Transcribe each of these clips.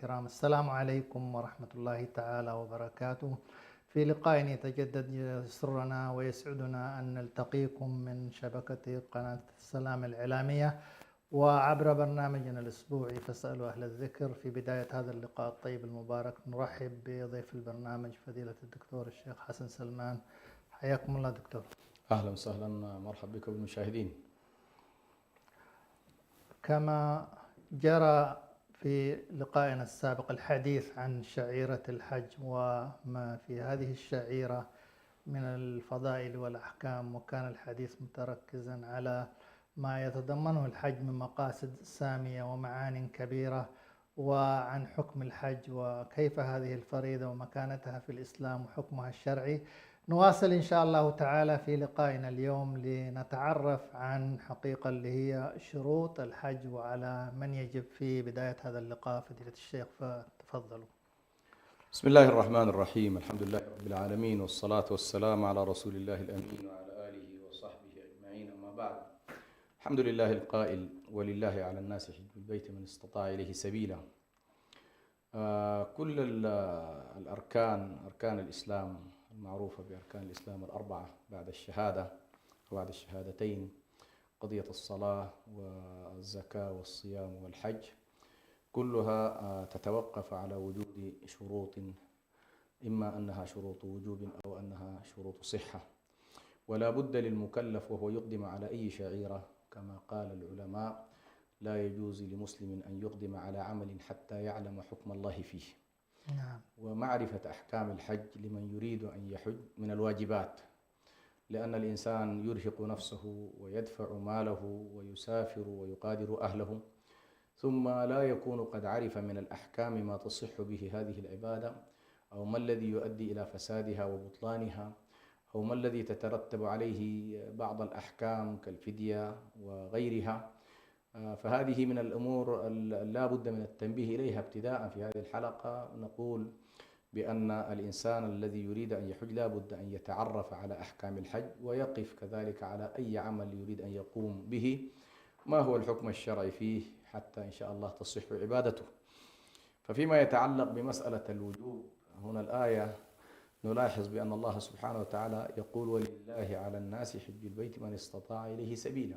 الكرام، السلام عليكم ورحمة الله تعالى وبركاته. في لقاء يتجدد يسرنا ويسعدنا أن نلتقيكم من شبكة قناة السلام الإعلامية وعبر برنامجنا الأسبوعي فاسألوا أهل الذكر. في بداية هذا اللقاء الطيب المبارك نرحب بضيف البرنامج فضيلة الدكتور الشيخ حسن سلمان. حياكم الله دكتور. أهلا وسهلا، مرحبا بكم بالمشاهدين. كما جرى في لقائنا السابق الحديث عن شعيرة الحج وما في هذه الشعيرة من الفضائل والأحكام، وكان الحديث متركزا على ما يتضمنه الحج من مقاصد سامية ومعان كبيرة، وعن حكم الحج وكيف هذه الفريضة ومكانتها في الإسلام وحكمها الشرعي. نواصل إن شاء الله تعالى في لقائنا اليوم لنتعرف عن حقيقة اللي هي شروط الحج وعلى من يجب في بداية هذا اللقاء. فضيلة الشيخ فتفضلوا. بسم الله الرحمن الرحيم، الحمد لله رب العالمين، والصلاة والسلام على رسول الله الأمين وعلى آله وصحبه أجمعين، أما بعد. الحمد لله القائل: ولله على الناس حج البيت من استطاع إليه سبيلا. كل الأركان، أركان الإسلام المعروفة بأركان الإسلام الأربعة بعد الشهادة وبعد الشهادتين، قضية الصلاة والزكاة والصيام والحج، كلها تتوقف على وجود شروط، إما أنها شروط وجوب أو أنها شروط صحة. ولا بد للمكلف وهو يقدم على أي شعيرة، كما قال العلماء: لا يجوز لمسلم أن يقدم على عمل حتى يعلم حكم الله فيه. نعم. ومعرفة أحكام الحج لمن يريد أن يحج من الواجبات، لأن الإنسان يرهق نفسه ويدفع ماله ويسافر ويقادر أهله، ثم لا يكون قد عرف من الأحكام ما تصح به هذه العبادة، أو ما الذي يؤدي إلى فسادها وبطلانها، أو ما الذي تترتب عليه بعض الأحكام كالفدية وغيرها. فهذه من الأمور لا بد من التنبيه إليها. ابتداء في هذه الحلقة نقول بأن الإنسان الذي يريد أن يحج لا بد أن يتعرف على أحكام الحج، ويقف كذلك على أي عمل يريد أن يقوم به، ما هو الحكم الشرعي فيه، حتى إن شاء الله تصح عبادته. ففيما يتعلق بمسألة الوجوب، هنا الآية نلاحظ بأن الله سبحانه وتعالى يقول: ولله على الناس حج البيت من استطاع إليه سبيلا.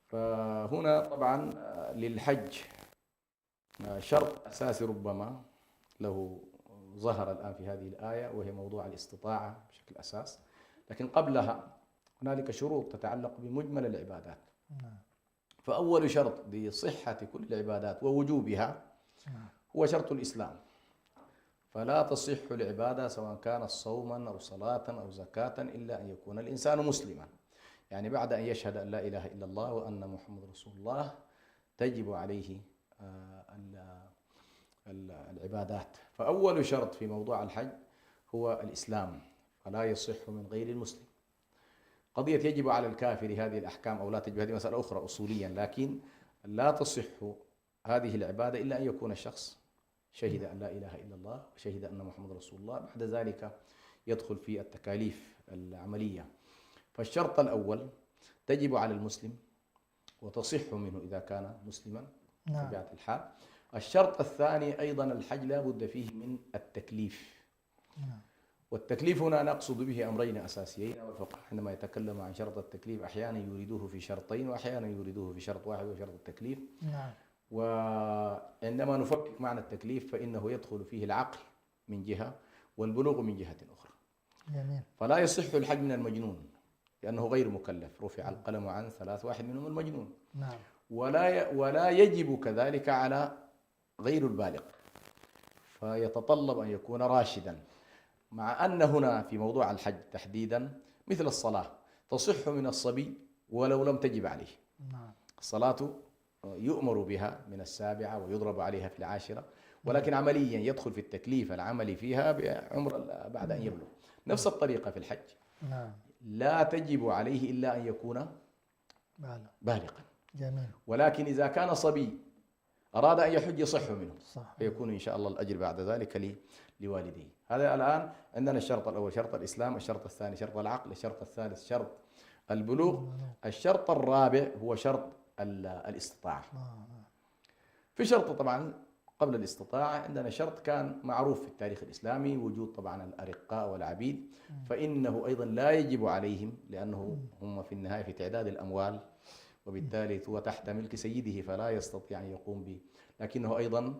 فهنا طبعا للحج شرط أساسي ربما له ظهر الآن في هذه الآية، وهي موضوع الاستطاعة بشكل أساس، لكن قبلها هنالك شروط تتعلق بمجمل العبادات. فأول شرط لصحة كل العبادات ووجوبها هو شرط الإسلام. فلا تصح العبادة سواء كانت صوما أو صلاة أو زكاة إلا أن يكون الإنسان مسلما، يعني بعد أن يشهد أن لا إله إلا الله وأن محمد رسول الله تجب عليه العبادات. فأول شرط في موضوع الحج هو الإسلام، فلا يصح من غير المسلم. قضية يجب على الكافر هذه الأحكام أو لا تجب، هذه مسألة أخرى أصوليا، لكن لا تصح هذه العبادة إلا أن يكون الشخص شهد أن لا إله إلا الله وشهد أن محمد رسول الله. بعد ذلك يدخل في التكاليف العملية. فالشرط الأول تجب على المسلم وتصح منه إذا كان مسلما بطبيعة الحال. الشرط الثاني أيضا الحج لا بد فيه من التكليف. والتكليف هنا نقصد به أمرين أساسيين. والفقهاء عندما يتكلم عن شرط التكليف أحيانا يريدوه في شرطين وأحيانا يريدوه في شرط واحد، وشرط التكليف. وعندما نفكك معنى التكليف فإنه يدخل فيه العقل من جهة والبلوغ من جهة أخرى. جميل. فلا يصح الحج من المجنون لأنه غير مكلف، رفع القلم عن ثلاث، واحد منهم المجنون. نعم. ولا يجب كذلك على غير البالغ، فيتطلب أن يكون راشدا. مع أن هنا في موضوع الحج تحديدا مثل الصلاة تصح من الصبي ولو لم تجب عليه. الصلاة يؤمر بها من 7 ويضرب عليها في 10، ولكن عمليا يدخل في التكليف العملي فيها بعمر بعد أن يبلغ. نفس الطريقة في الحج، لا تجب عليه إلا أن يكون بالغا. جميل. ولكن إذا كان صبي أراد أن يحج يصح منه، فيكون إن شاء الله الأجر بعد ذلك لوالديه. هذا الآن عندنا الشرط الأول شرط الإسلام، الشرط الثاني شرط العقل، الشرط الثالث شرط البلوغ، الشرط الرابع هو شرط الاستطاعة. في شرط طبعا قبل الاستطاعة عندنا شرط كان معروف في التاريخ الإسلامي، وجود طبعا الأرقاء والعبيد، فإنه أيضا لا يجب عليهم، لأنه هم في النهاية في تعداد الأموال، وبالتالي هو تحت ملك سيده فلا يستطيع أن يقوم به، لكنه أيضا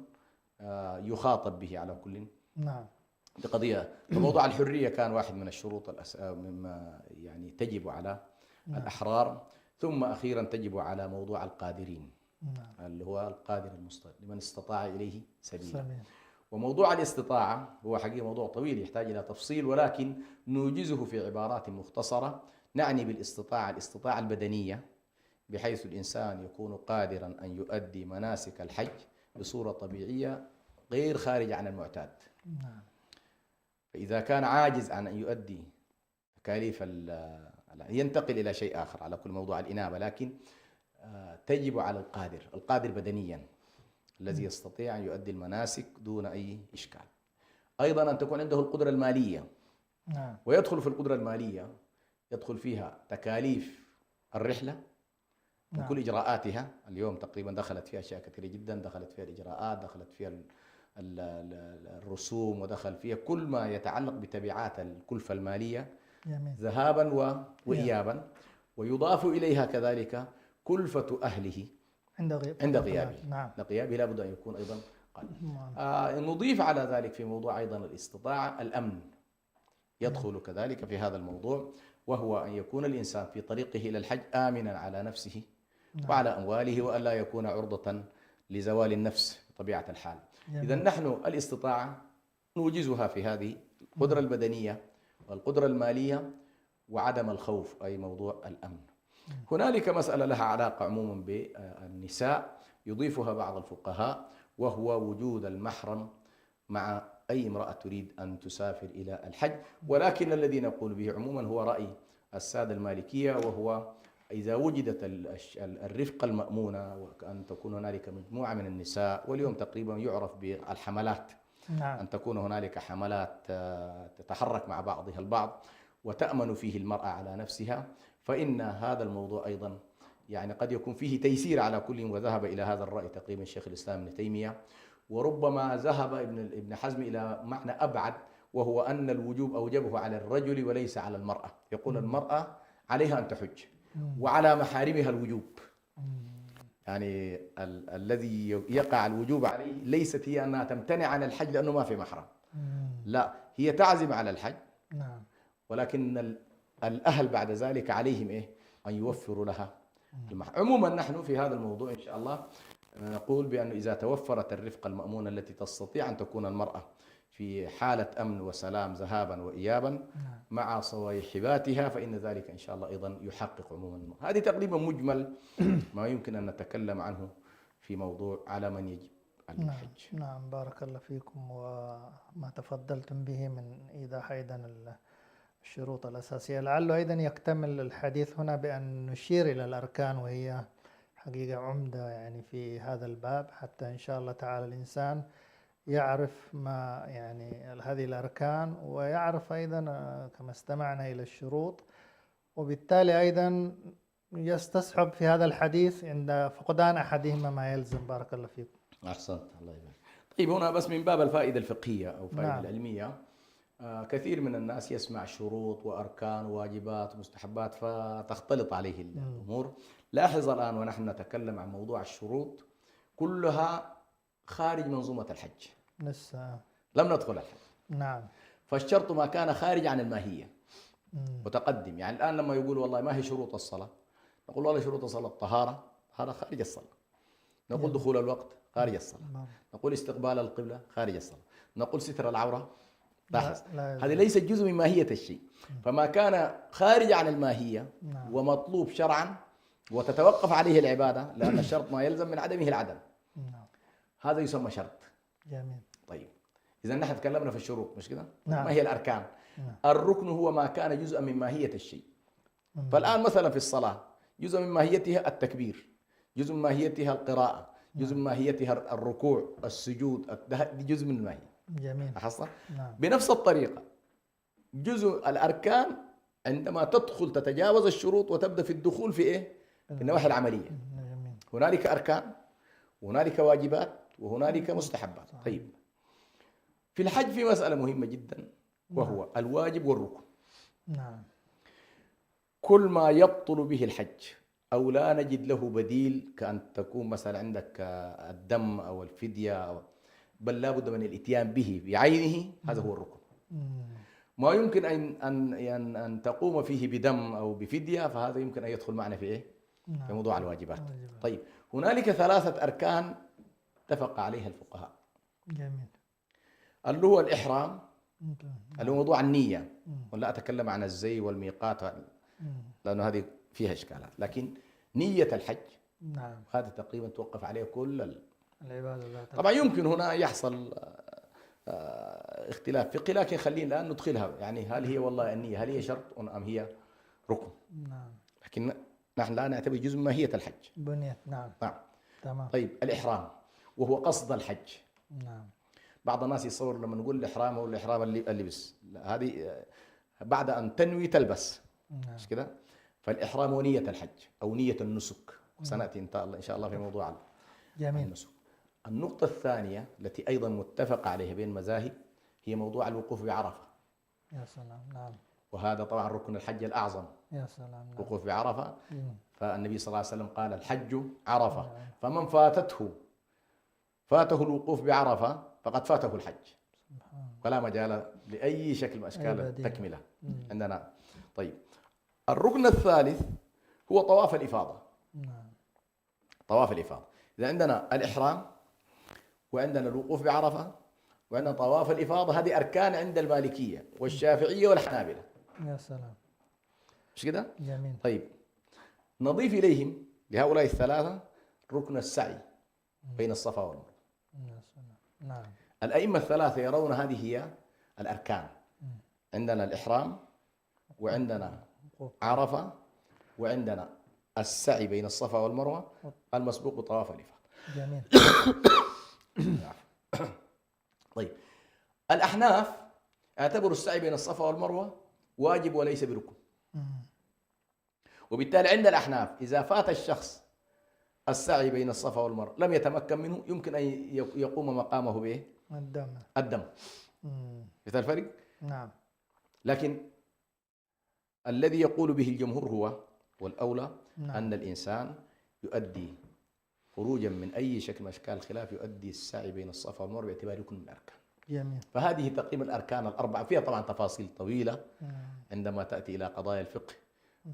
يخاطب به على كل. نعم. بقضية موضوع الحرية كان واحد من الشروط مما يعني تجب على الأحرار، ثم أخيرا تجب على موضوع القادرين، اللي هو القادر لمن استطاع إليه سبيلا. وموضوع الاستطاعة هو حقيقة موضوع طويل يحتاج إلى تفصيل، ولكن نوجزه في عبارات مختصرة. نعني بالاستطاعة الاستطاعة البدنية، بحيث الإنسان يكون قادرا أن يؤدي مناسك الحج بصورة طبيعية غير خارج عن المعتاد. فإذا كان عاجز عن أن يؤدي تكاليف ينتقل إلى شيء آخر على كل موضوع الإنابة، لكن تجب على القادر بدنيا الذي يستطيع أن يؤدي المناسك دون أي إشكال. أيضا أن تكون عنده القدرة المالية، ويدخل في القدرة المالية يدخل فيها تكاليف الرحلة من كل إجراءاتها. اليوم تقريبا دخلت فيها أشياء كثيرة جدا، دخلت فيها الإجراءات، دخلت فيها الرسوم، ودخل فيها كل ما يتعلق بتبعات الكلفة المالية ذهابا وإيابا، ويضاف إليها كذلك كلفة أهله عند غيابه. لغيابه لابد أن يكون أيضا قادر. نضيف على ذلك في موضوع أيضا الاستطاعة الأمن يدخل كذلك في هذا الموضوع، وهو أن يكون الإنسان في طريقه إلى الحج آمنا على نفسه وعلى أمواله، وأن لا يكون عرضة لزوال النفس بطبيعة الحال. إذا نحن الاستطاعة نوجزها في هذه القدرة البدنية والقدرة المالية وعدم الخوف، أي موضوع الأمن. هنالك مسألة لها علاقة عموما بالنساء يضيفها بعض الفقهاء، وهو وجود المحرم مع أي امرأة تريد أن تسافر إلى الحج، ولكن الذي نقول به عموما هو رأي السادة المالكية، وهو إذا وجدت الرفقة المأمونة، وأن تكون هنالك مجموعة من النساء، واليوم تقريبا يعرف بالحملات، أن تكون هنالك حملات تتحرك مع بعضها البعض وتأمن فيه المرأة على نفسها، فإن هذا الموضوع أيضا يعني قد يكون فيه تيسير على كل. وذهب إلى هذا الرأي تقريبا شيخ الإسلام ابن تيمية، وربما ذهب ابن حزم إلى معنى أبعد، وهو أن الوجوب أوجبه على الرجل وليس على المرأة. يقول المرأة عليها أن تحج وعلى محارمها الوجوب، يعني الذي يقع الوجوب عليه ليست هي أنها تمتنع عن الحج لأنه ما في محرم، لا، هي تعزم على الحج، ولكن الأهل بعد ذلك عليهم أن يوفروا لها المحرم. عموما نحن في هذا الموضوع إن شاء الله نقول بأنه إذا توفرت الرفقة المأمونة التي تستطيع أن تكون المرأة في حالة أمن وسلام ذهابا وإيابا مع صواحباتها، فإن ذلك إن شاء الله أيضا يحقق عموما. هذه تقريبا مجمل ما يمكن أن نتكلم عنه في موضوع على من يجب الحج. نعم، بارك الله فيكم، وما تفضلتم به من إيضاح أيضا الشروط الأساسية. لعله أيضا يكتمل الحديث هنا بأن نشير إلى الأركان، وهي حقيقة عمدة يعني في هذا الباب، حتى إن شاء الله تعالى الإنسان يعرف ما يعني هذه الأركان، ويعرف أيضا كما استمعنا إلى الشروط، وبالتالي أيضا يستصحب في هذا الحديث عند فقدان أحدهما ما يلزم. بارك الله فيكم. أحسنت، الله يبارك. طيب، هنا بس من باب الفائدة الفقهية أو الفائدة العلمية، كثير من الناس يسمع شروط وأركان وواجبات ومستحبات فتختلط عليه الأمور. لاحظ الآن ونحن نتكلم عن موضوع الشروط كلها خارج منظومة الحج، لسه لم ندخل الحج. نعم. فالشرط ما كان خارج عن الماهية متقدم. يعني الآن لما يقول والله ما هي شروط الصلاة، نقول والله شروط الصلاة الطهارة، هذا خارج الصلاة. نقول دخول الوقت خارج الصلاة. نقول استقبال القبلة خارج الصلاة. نقول ستر العورة. لاحظ، هذه ليست جزء من ماهية الشيء. فما كان خارج عن الماهية ومطلوب شرعا وتتوقف عليه العبادة، لأن الشرط ما يلزم من عدمه العدم، هذا يسمى شرط. جميل. طيب، إذا نحن تكلمنا في الشروط مش كده؟ ما هي الأركان؟ الركن هو ما كان جزءا من ماهية الشيء. فالآن مثلا في الصلاة جزء من ماهيتها التكبير، جزء من ماهيتها القراءة، جزء من ماهيتها الركوع، السجود، دي جزء من الماهية. جميل. لاحظت؟ بنفس الطريقة جزء الأركان عندما تدخل تتجاوز الشروط وتبدأ في الدخول في في النواحي العملية. هنالك أركان وهنالك واجبات وهنالك مستحبات. صحيح. طيب، في الحج في مسألة مهمة جدا، وهو الواجب والركن. نعم. كل ما يبطل به الحج أو لا نجد له بديل، كأن تكون مثلا عندك الدم أو الفدية بل لا بد من الإتيان به بعينه، هذا هو الركن. ما يمكن أن تقوم فيه بدم أو بفدية، فهذا يمكن أن يدخل معنا في إيه؟ في موضوع الواجبات. طيب، هنالك 3 أركان اتفق عليها الفقهاء. جميل. اللي هو الإحرام، اللي هو موضوع النية، ولا أتكلم عن الزي والميقات لأنه هذه فيها إشكالات، لكن نية الحج نعم هذا تقريبا توقف عليه كل العبادة. طبعا يمكن هنا يحصل اختلاف فقهي، لكن خلينا الآن ندخلها، يعني هل هي والله النية هل هي شرط أم هي ركن؟ نعم. لكن نحن لا نعتبر جزء من ماهية الحج. بنية. نعم. نعم. تمام. طيب، الإحرام وهو قصد الحج. نعم. بعض الناس يصور لما نقول الإحرام هو الإحرام اللبس، هذه بعد أن تنوي تلبس. نعم. مش كده؟ فالإحرام هو نية الحج أو نية النسك، وسنأتي إن شاء الله في موضوع جميل. النسك. النقطة الثانية التي أيضا متفق عليها بين المذاهب هي موضوع الوقوف بعرفة. يا سلام. نعم. وهذا طبعا ركن الحج الأعظم. يا سلام. نعم. الوقوف بعرفة. فالنبي صلى الله عليه وسلم قال الحج عرفة. نعم. فمن فاته الوقوف بعرفة فقد فاته الحج. ولا مجال لأي شكل من أشكال التكملة عندنا. طيب، الركن الثالث هو طواف الإفاضة. نعم. طواف الإفاضة، إذا عندنا الإحرام وعندنا الوقوف بعرفة وعندنا طواف الإفاضة، هذه أركان عند المالكية والشافعية والحنابلة. يا سلام. مش كده؟ جميل. طيب، نضيف إليهم لهؤلاء الثلاثة ركن السعي بين الصفا والمروة. يا سلام. نعم. الأئمة الثلاثة يرون هذه هي الأركان. عندنا الإحرام وعندنا عرفة وعندنا السعي بين الصفا والمروة المسبوق بطواف الإفاضة. جميل. طيب، الأحناف اعتبروا السعي بين الصفا والمروة واجب وليس بركن. وبالتالي عند الأحناف إذا فات الشخص السعي بين الصفا والمروة لم يتمكن منه، يمكن أن يقوم مقامه بإيه؟ الدم. مثل الفرق؟ نعم. لكن الذي يقول به الجمهور هو والأولى نعم. أن الإنسان يؤدي خروجا من أي شكل من أشكال الخلاف، يؤدي السعي بين الصفا والمروة باعتباره ركن من الأركان. جميل. فهذه تقريبا الأركان الأربعة، فيها طبعا تفاصيل طويلة عندما تأتي إلى قضايا الفقه.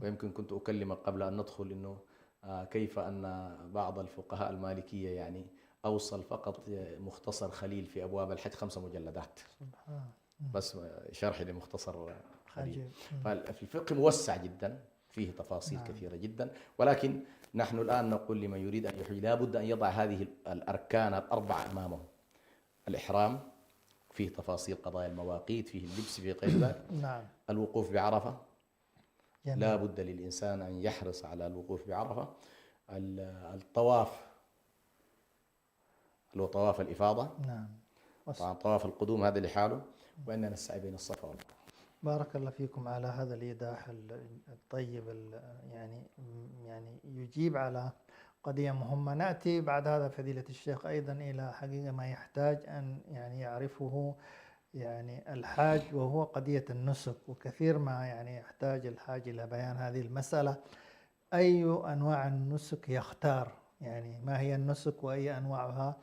ويمكن كنت أكلمك قبل أن ندخل إنه كيف أن بعض الفقهاء المالكية يعني أوصل فقط مختصر خليل في أبواب الحج 5 مجلدات بس شرح لمختصر خليل. ففي الفقه موسع جدا، فيه تفاصيل كثيرة جدا، ولكن نحن الآن نقول لمن يريد أن يحج لابد أن يضع هذه الأركان الأربعة أمامه. الإحرام فيه تفاصيل قضايا المواقيت، فيه اللبس، فيه غير ذلك. نعم. الوقوف بعرفة، جميل. لا بد للإنسان أن يحرص على الوقوف بعرفة. الطواف اللي هو طواف الإفاضة. نعم. طبعا طواف القدوم هذا لحاله، وإننا نسعى بين الصفا والمروة. بارك الله فيكم على هذا الإيضاح الطيب، يعني يجيب على قضية مهمة. نأتي بعد هذا فضيلة الشيخ أيضا إلى حقيقة ما يحتاج أن يعني يعرفه يعني الحاج، وهو قضية النسك. وكثير ما يعني يحتاج الحاج إلى بيان هذه المسألة. أي أنواع النسك يختار؟ يعني ما هي النسك وأي أنواعها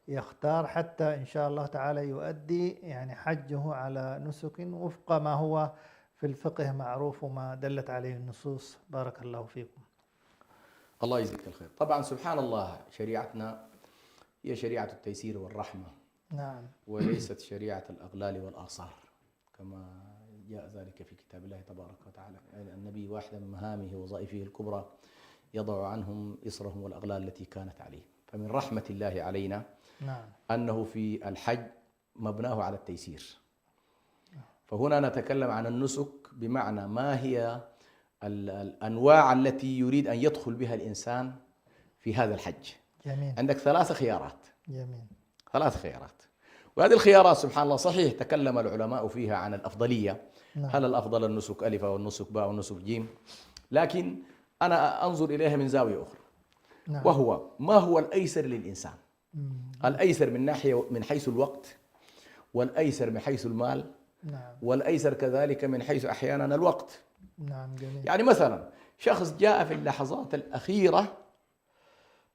يختار حتى إن شاء الله تعالى يؤدي يعني حجه على نسك وفق ما هو في الفقه معروف وما دلت عليه النصوص. بارك الله فيكم. الله يجزيك الخير. طبعا سبحان الله شريعتنا هي شريعة التيسير والرحمة. نعم. وليست شريعة الأغلال والآثار كما جاء ذلك في كتاب الله تبارك وتعالى. يعني النبي واحدة من مهامه ووظائفه الكبرى يضع عنهم إصرهم والأغلال التي كانت عليه. فمن رحمة الله علينا نعم. أنه في الحج مبناه على التيسير. فهنا نتكلم عن النسك بمعنى ما هي الأنواع التي يريد أن يدخل بها الإنسان في هذا الحج. جميل. عندك 3 خيارات. جميل. 3 خيارات. وهذه الخيارات سبحان الله صحيح تكلم العلماء فيها عن الأفضلية. نعم. هل الأفضل النسك ألف أو النسك باء أو النسك جيم؟ لكن أنا أنظر إليها من زاوية أخرى. نعم. وهو ما هو الأيسر للإنسان. الأيسر من ناحية من حيث الوقت، والأيسر من حيث المال، نعم. والأيسر كذلك من حيث أحيانا الوقت. نعم جميل. يعني مثلا شخص جاء في اللحظات الأخيرة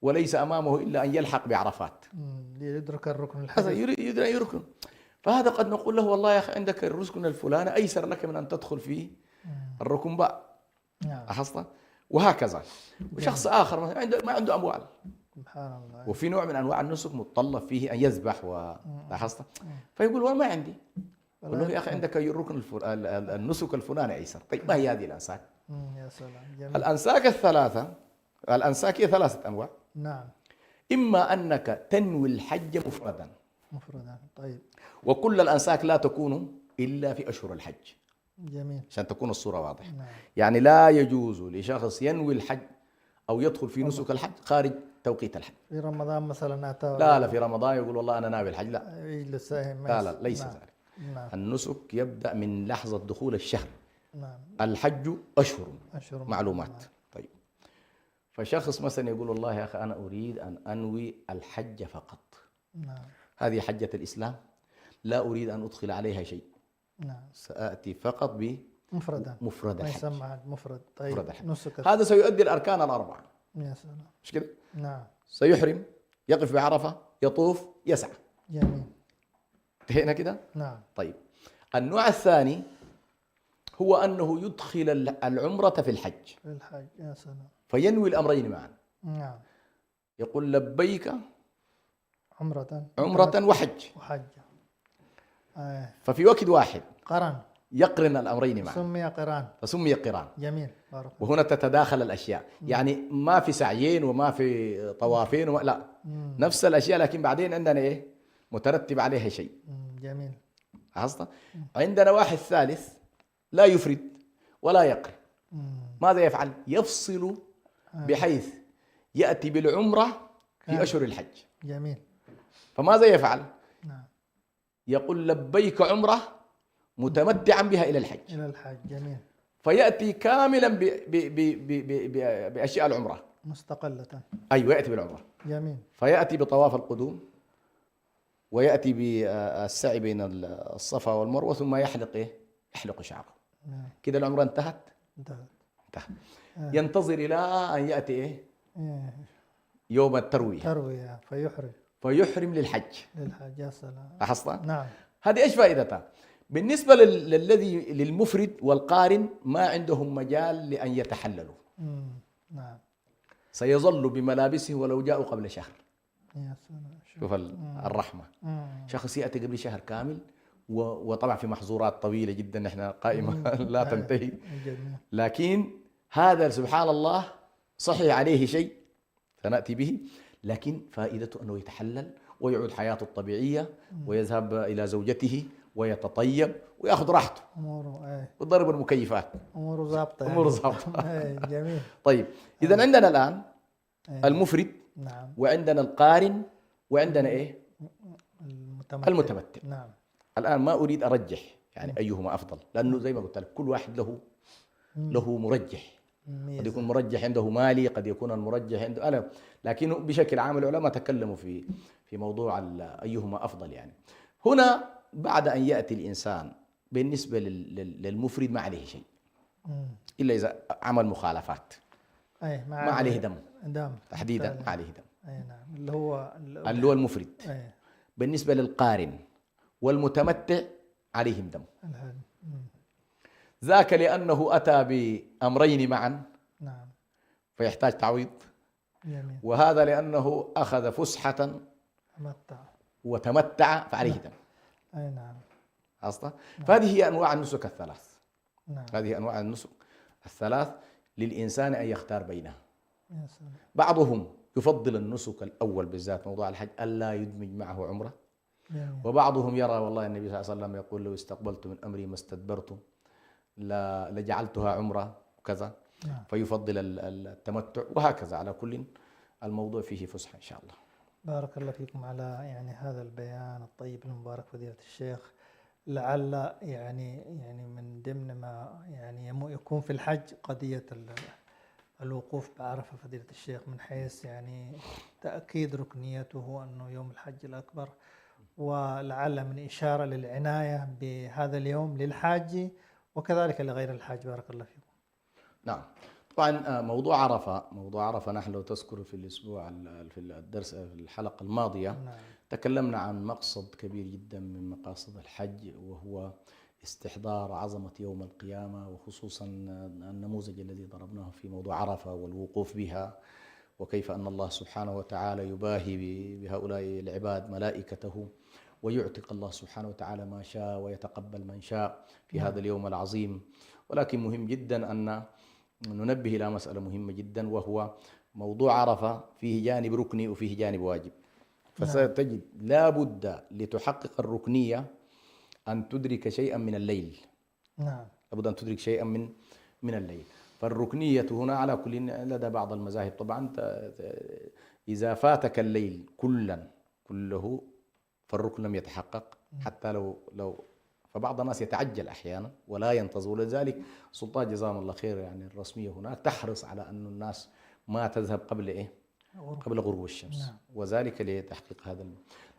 وليس أمامه إلا أن يلحق بعرفات، ليدرك الركن هذا الحديث. يريد أن يركن، فهذا قد نقول له والله يا أخي عندك الركن الفلاني أيسر لك من أن تدخل في الركن باء. نعم. لاحظت؟ وهكذا. وشخص آخر مثلا ما عنده أموال، سبحان الله. وفي نوع من أنواع النسك متطلب فيه أن يذبح لاحظت؟ فيقول والله ما عندي. يقول له يا أخي عندك الركن النسك الفلاني أيسر. طيب ما هي هذه الأنساك؟ يا سلام جميل. الأنساك الثلاثة، الأنساك هي ثلاثة أنواع. نعم. إما أنك تنوي الحج مفردا، طيب. وكل الأنساك لا تكون إلا في أشهر الحج. جميل. عشان تكون الصورة واضحة. نعم. يعني لا يجوز لشخص ينوي الحج أو يدخل في نسك الحج خارج توقيت الحج. في رمضان مثلا أتى لا في رمضان يقول والله أنا ناوي الحج، لا يجلس لا ليس نعم. ذلك. نعم. النسك يبدأ من لحظة دخول الشهر. نعم. الحج أشهر معلومات. نعم. طيب، فشخص مثلا يقول والله يا أخي أنا أريد أن أنوي الحج فقط. نعم. هذه حجة الإسلام، لا أريد أن أدخل عليها شيء. نعم. سآتي فقط مفرد ما الحج. يسمى مفرد. طيب. مفرد الحج. نسك. هذا سيؤدي الأركان الأربعة. يا سلام. مش كده؟ نعم. سيحرم، يقف بعرفة، يطوف، يسعى. جميل. انتهينا كده؟ نعم. طيب، النوع الثاني هو أنه يدخل العمرة في الحج. في الحج. يا سلام. فينوي الأمرين معا. نعم. يقول لبيك عمرة وحج. ففي وقت واحد قرن. يقرن الأمرين معا. سمي قران. فسمي قران. جميل. بارك. وهنا تتداخل الأشياء. يعني ما في سعيين وما في طوافين لا، نفس الأشياء، لكن بعدين عندنا إيه مترتب عليها شيء. جميل. لاحظت؟ عندنا واحد ثالث لا يفرد ولا يقرن. ماذا يفعل؟ يفصل بحيث يأتي بالعمرة في أشهر الحج. جميل. فماذا يفعل؟ نعم. يقول لبيك عمرة متمتعا بها إلى الحج. جميل. فيأتي كاملا بأشياء العمرة مستقلة. أيوة، يأتي بالعمرة. جميل. فيأتي بطواف القدوم، ويأتي بالسعي بين الصفا والمروة، ثم يحلق شعره. كده العمرة انتهت. ينتظر إلى أن يأتي يوم التروية. فيحرم للحج. يا سلام. لاحظت؟ نعم. هذه ايش فائدتها؟ بالنسبة للمفرد والقارن ما عندهم مجال لأن يتحللوا. نعم. سيظل بملابسه ولو جاءوا قبل شهر. يا سلام. شوف الرحمة. شخص يأتي قبل شهر كامل، وطبعا في محظورات طويلة جدا احنا قائمة لا تنتهي. لكن هذا سبحان الله صحيح عليه شيء سنأتي به، لكن فائدته أنه يتحلل ويعود حياته الطبيعية، ويذهب إلى زوجته ويتطيب ويأخذ راحته. وضرب المكيفات. أموره ضابطة. أموره ضابطة. جميل. طيب، إذا عندنا الآن المفرد. نعم. وعندنا القارن، وعندنا إيه؟ المتمتع. نعم. الآن ما أريد أرجح يعني أيهما أفضل، لأنه زي ما قلت لك كل واحد له مرجح. قد يكون مرجح عنده مالي، قد يكون المرجح عنده أنا، لكن بشكل عام العلماء تكلموا في موضوع أيهما أفضل. يعني هنا بعد أن يأتي الإنسان بالنسبة للمفرد ما عليه شيء إلا إذا عمل مخالفات. ما عليه دم تحديدا، ما عليه دم. نعم. اللي هو المفرد. بالنسبة للقارن والمتمتع عليهم دم. ذاك لأنه أتى بأمرين معا. نعم. فيحتاج تعويض. جميل. وهذا لأنه أخذ فسحة وتمتع فعليه دم. نعم. أصلا. فهذه هي أنواع النسك الثلاث. نعم. هذه أنواع النسك الثلاث للإنسان أن يختار بينها. يا سلام. بعضهم يفضل النسك الأول بالذات موضوع الحج ألا يدمج معه عمرة. جميل. وبعضهم يرى والله النبي صلى الله عليه وسلم يقول لو استقبلت من أمري ما استدبرت لجعلتها عمرة وكذا. نعم. فيفضل التمتع، وهكذا. على كل الموضوع فيه فسحة إن شاء الله. بارك الله فيكم على هذا البيان الطيب المبارك فضيلة الشيخ. لعل يعني من ضمن ما يكون في الحج قضية الوقوف بعرفة فضيلة الشيخ، من حيث يعني تأكيد ركنيته أنه يوم الحج الأكبر، ولعل من إشارة للعناية بهذا اليوم للحاج وكذلك لغير الحاج. بارك الله فيكم. نعم. طبعا موضوع عرفة نحن لو تذكر في الأسبوع في الدرس في الحلقة الماضية نعم. تكلمنا عن مقصد كبير جدا من مقاصد الحج، وهو استحضار عظمة يوم القيامة، وخصوصا النموذج الذي ضربناه في موضوع عرفة والوقوف بها، وكيف أن الله سبحانه وتعالى يباهي بهؤلاء العباد ملائكته، ويعتق الله سبحانه وتعالى ما شاء ويتقبل من شاء في نعم. هذا اليوم العظيم. ولكن مهم جدا أن ننبه إلى مسألة مهمة جدا، وهو موضوع عرفة فيه جانب ركني وفيه جانب واجب. نعم. فستجد لا بد لتحقق الركنية أن تدرك شيئا من الليل. نعم. لابد أن تدرك شيئا من الليل. فالركنية هنا على كل لدى بعض المذاهب طبعا إذا فاتك الليل كله فالركن لم يتحقق، حتى لو فبعض الناس يتعجل أحيانا ولا ينتظر. ولذلك سلطات جزاهم الله خير يعني الرسمية هناك تحرص على أن الناس ما تذهب قبل غروب الشمس. نعم. وذلك لتحقيق هذا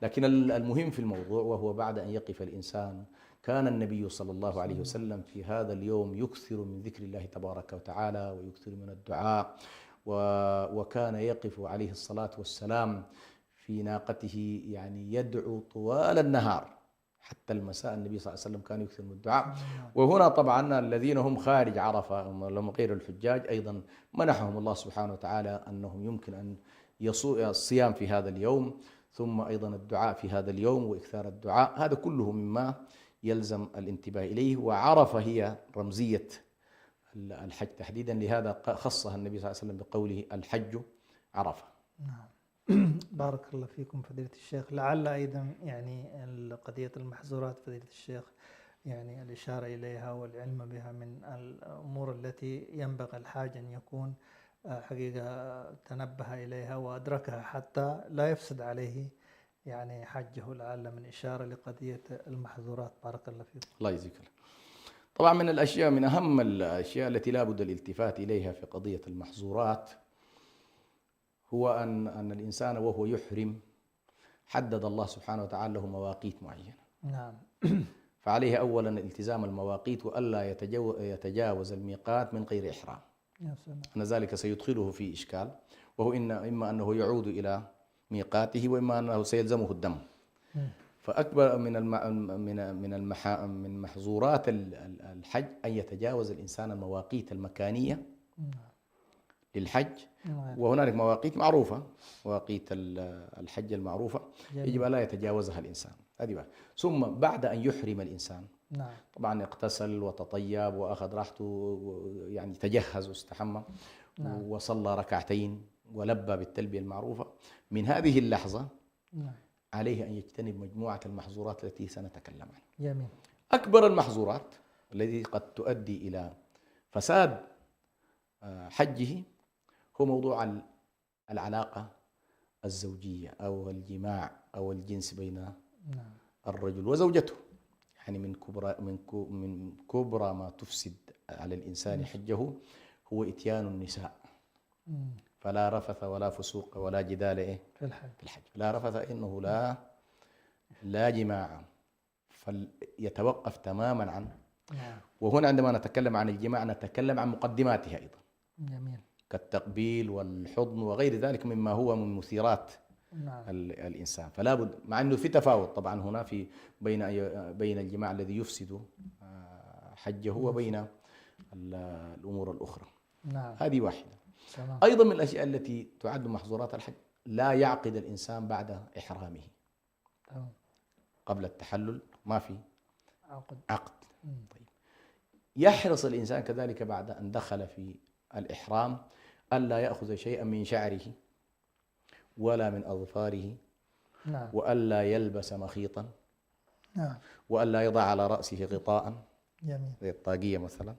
لكن المهم في الموضوع، وهو بعد أن يقف الإنسان، كان النبي صلى الله عليه وسلم في هذا اليوم يكثر من ذكر الله تبارك وتعالى ويكثر من الدعاء، وكان يقف عليه الصلاة والسلام في ناقته يعني يدعو طوال النهار حتى المساء. النبي صلى الله عليه وسلم كان يكثر من الدعاء. وهنا طبعا الذين هم خارج عرفة هم غير الحجاج أيضا منحهم الله سبحانه وتعالى أنهم يمكن أن الصيام في هذا اليوم، ثم أيضا الدعاء في هذا اليوم وإكثار الدعاء. هذا كله مما يلزم الانتباه إليه. وعرفة هي رمزية الحج تحديدا، لهذا خصها النبي صلى الله عليه وسلم بقوله الحج عرفة. نعم. بارك الله فيكم فضيلة الشيخ. لعل أيضا يعني قضية المحظورات فضيلة الشيخ يعني الإشارة إليها والعلم بها من الأمور التي ينبغي الحاج أن يكون حقيقة تنبه إليها وأدركها حتى لا يفسد عليه يعني حجه. لعل من إشارة لقضية المحظورات. بارك الله فيكم. الله يجزيك. طبعا من أهم الأشياء التي لا بد الالتفات إليها في قضية المحظورات هو أن الإنسان وهو يحرم حدد الله سبحانه وتعالى له مواقيت معينة. نعم. فعليه أولا التزام المواقيت، وألا يتجاوز الميقات من غير إحرام. أن ذلك سيدخله في إشكال، وهو إما أنه يعود إلى ميقاته، وإما أنه سيلزمه الدم. فأكبر من محظورات الحج أن يتجاوز الإنسان المواقيت المكانية للحج. وهنالك مواقيت معروفة، مواقيت الحج المعروفة يجب أن لا يتجاوزها الإنسان. هذه ثم بعد أن يحرم الإنسان طبعا اغتسل وتطيب وأخذ راحته، يعني تجهز واستحمى وصلى ركعتين ولبى بالتلبية المعروفة. من هذه اللحظة عليه أن يجتنب مجموعة المحظورات التي سنتكلم عنها. جميل. أكبر المحظورات التي قد تؤدي إلى فساد حجه هو موضوع العلاقة الزوجية أو الجماع أو الجنس بين الرجل وزوجته. يعني من كبرى ما تفسد على الإنسان حجه هو إتيان النساء. فلا رفث ولا فسوق ولا جدال في الحج. لا رفث إنه لا جماع، فيتوقف تماما عن. وهنا عندما نتكلم عن الجماع نتكلم عن مقدماتها أيضا. جميل. كالتقبيل والحضن وغير ذلك مما هو من مثيرات الإنسان. فلا بد، مع أنه في تفاوت طبعا هنا في بين الجماع الذي يفسد حجه وبين الأمور الأخرى. هذه واحدة. أيضا من الأشياء التي تعد محظورات الحج لا يعقد الإنسان بعد إحرامه. قبل التحلل ما في عقد. طيب. يحرص الإنسان كذلك بعد أن دخل في الإحرام ألا يأخذ شيئا من شعره ولا من أظفاره، وألا يلبس مخيطا، وألا يضع على رأسه غطاء زي الطاقية مثلا،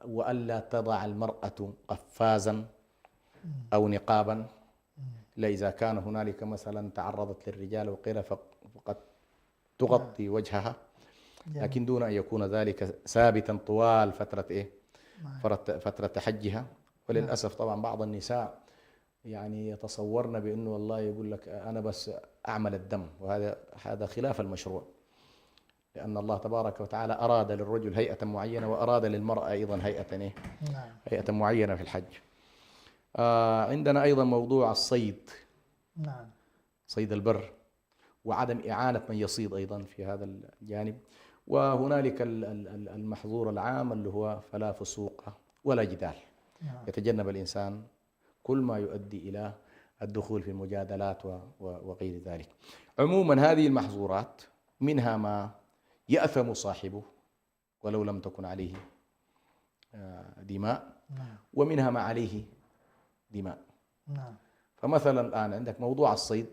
وألا تضع المرأة قفازا أو نقابا، لا إذا كان هنالك مثلا تعرضت للرجال وقيل فقد تغطي وجهها، لكن دون أن يكون ذلك ثابتا طوال فترة نعم. فترة حجها. وللأسف طبعا بعض النساء يعني يتصورن بأنه والله يقول لك أنا بس أعمل الدم، وهذا خلاف المشروع، لأن الله تبارك وتعالى أراد للرجل هيئة معينة، وأراد للمرأة أيضا نعم. هيئة معينة في الحج. عندنا أيضا موضوع الصيد، نعم. صيد البر، وعدم إعانة من يصيد أيضا في هذا الجانب. وهنالك المحظور العام اللي هو فلا فسوق ولا جدال. نعم. يتجنب الإنسان كل ما يؤدي إلى الدخول في المجادلات وغير ذلك. عموما هذه المحظورات منها ما يأثم صاحبه ولو لم تكن عليه دماء، نعم. ومنها ما عليه دماء. نعم. فمثلا الآن عندك موضوع الصيد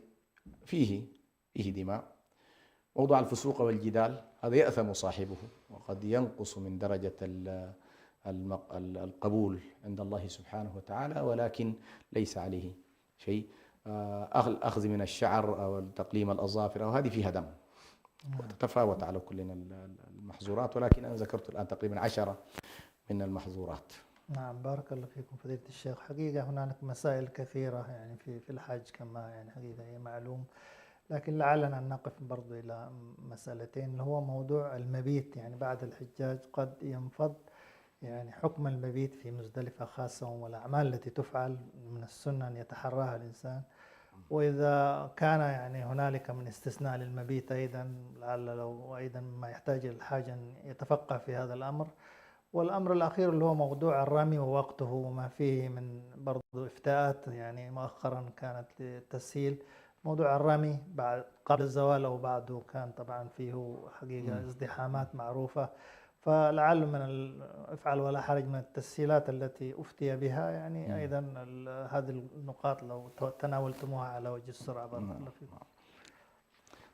فيه دماء. موضوع الفسوق والجدال هذا يأثم صاحبه، وقد ينقص من درجة القبول عند الله سبحانه وتعالى، ولكن ليس عليه شيء. الأخذ من الشعر أو تقليم الأظافر أو هذه فيها دم، وتتفاوت على كل المحظورات، ولكن أنا ذكرت الآن تقريبا 10 من المحظورات. نعم. بارك الله فيكم فضيلة الشيخ. حقيقة هنالك مسائل كثيرة يعني في الحج كما يعني حقيقة هي معلوم، لكن لعلنا نقف برضو إلى مسألتين، اللي هو موضوع المبيت. يعني بعد الحجاج قد ينفض يعني حكم المبيت في مزدلفة خاصة، والأعمال التي تفعل من السنة أن يتحراها الإنسان. وإذا كان يعني هنالك من استثناء للمبيت أيضا، لعل لو أيضا ما يحتاج الحاجة أن يتفقه في هذا الأمر. والأمر الأخير اللي هو موضوع الرمي ووقته وما فيه من برضو إفتاءات يعني مؤخرا كانت للتسهيل. موضوع الرمي بعد قبل الزوال أو بعده كان طبعا فيه حقيقة ازدحامات معروفة، فلعل من افعل ولا حرج من التسهيلات التي أفتي بها يعني أيضا هذه النقاط لو تناولتموها على وجه السرعة. بارك الله فيكم.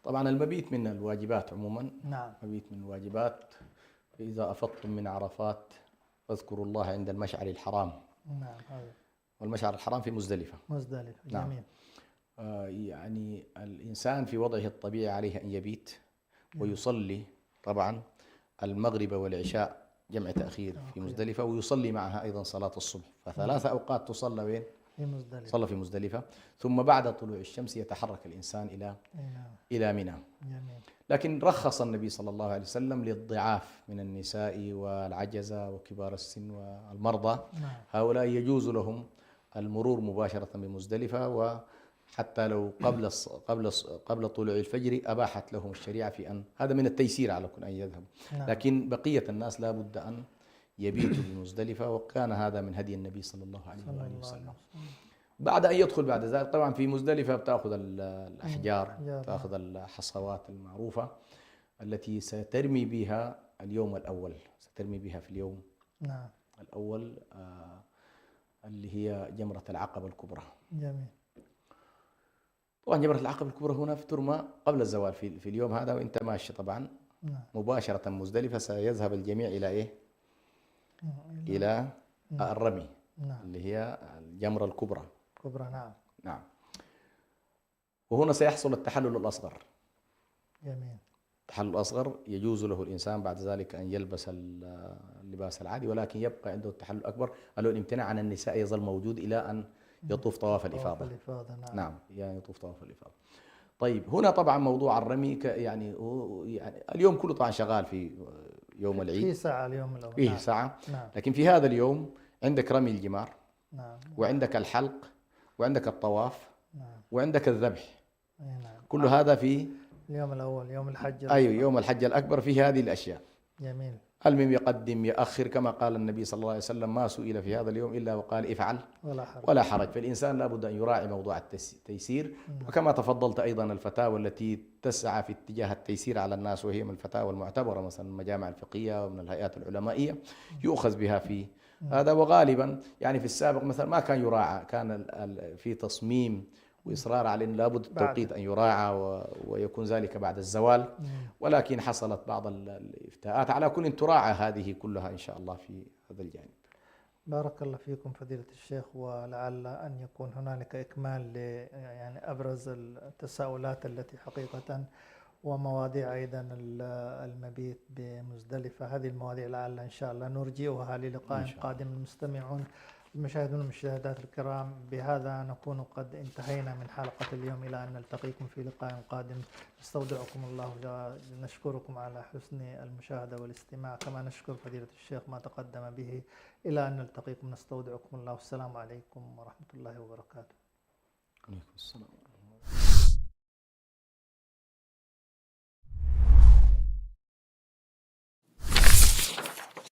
طبعا المبيت من الواجبات عموما. نعم. المبيت من الواجبات. إذا أفضتم من عرفات فاذكروا الله عند المشعر الحرام. نعم. هذا والمشعر الحرام في مزدلفة. جميل. نعم. يعني الإنسان في وضعه الطبيعي عليه أن يبيت ويصلي طبعا المغرب والعشاء جمع تأخير في مزدلفة، ويصلي معها أيضا صلاة الصبح. فثلاث أوقات تصلى وين؟ في مزدلفة. صلى في مزدلفة. ثم بعد طلوع الشمس يتحرك الإنسان إلى منى. جميل. لكن رخص النبي صلى الله عليه وسلم للضعاف من النساء والعجزة وكبار السن والمرضى. هؤلاء يجوز لهم المرور مباشرة بمزدلفة، وحتى لو قبل طلوع الفجر أباحت لهم الشريعة في أن هذا من التيسير على كل أن يذهبوا. لكن بقية الناس لا بد أن يبيتوا بمزدلفة، وكان هذا من هدي النبي صلى الله عليه وسلم. بعد أن يدخل بعد ذلك طبعا في مزدلفة بتأخذ الأحجار، تأخذ الحصوات المعروفة التي سترمي بها اليوم الأول، سترمي بها في اليوم الأول اللي هي جمرة العقبة الكبرى. جميل. طبعا جمرة العقبة الكبرى هنا ترمى قبل الزوال في اليوم هذا، وانت ماشي طبعا مباشرة مزدلفة سيذهب الجميع إلى إيه؟ إلى الرمي اللي هي الجمرة الكبرى. نعم. وهنا سيحصل التحلل الأصغر. جميل. التحلل الأصغر يجوز له الإنسان بعد ذلك أن يلبس اللباس العادي، ولكن يبقى عنده التحلل الأكبر، اللي هو الامتناع عن النساء يظل موجود إلى أن يطوف طواف الإفاضة. نعم. يعني يطوف طواف الإفاضة. طيب هنا طبعا موضوع الرمي يعني اليوم كله طبعا شغال في يوم العيد. في ساعة اليوم الأول. فيه ساعة. لكن في هذا اليوم عندك رمي الجمار. وعندك الحلق، وعندك الطواف. وعندك الذبح. كل هذا في اليوم الأول، يوم الحج. أيوة، يوم الحج الأكبر فيه هذه الأشياء. جميل. المهم يقدم يأخر، كما قال النبي صلى الله عليه وسلم ما سئل في هذا اليوم إلا وقال افعل ولا حرج. فالإنسان لابد أن يراعي موضوع التيسير. وكما تفضلت أيضا الفتاوى التي تسعى في اتجاه التيسير على الناس، وهي من الفتاوى المعتبرة مثلا المجامع الفقهية ومن الهيئات العلمائية يؤخذ بها في هذا. وغالبا يعني في السابق مثلا ما كان يراعى، كان في تصميم وإصرار على أن لابد التوقيت أن يراعى ويكون ذلك بعد الزوال، ولكن حصلت بعض الإفتاءات. على كل تراعى هذه كلها إن شاء الله في هذا الجانب. بارك الله فيكم فضيلة الشيخ، ولعل أن يكون هنالك إكمال يعني أبرز التساؤلات التي حقيقة ومواضيع أيضا المبيت بمزدلفة. هذه المواضيع لعل إن شاء الله نرجئها إن للقاء شاء الله. قادم. المشاهدون والمشاهدات الكرام، بهذا نكون قد انتهينا من حلقة اليوم، إلى أن نلتقيكم في لقاء قادم. نستودعكم الله، نشكركم على حسن المشاهدة والاستماع، كما نشكر فضيلة الشيخ ما تقدم به. إلى أن نلتقيكم نستودعكم الله، والسلام عليكم ورحمة الله وبركاته. عليكم السلام.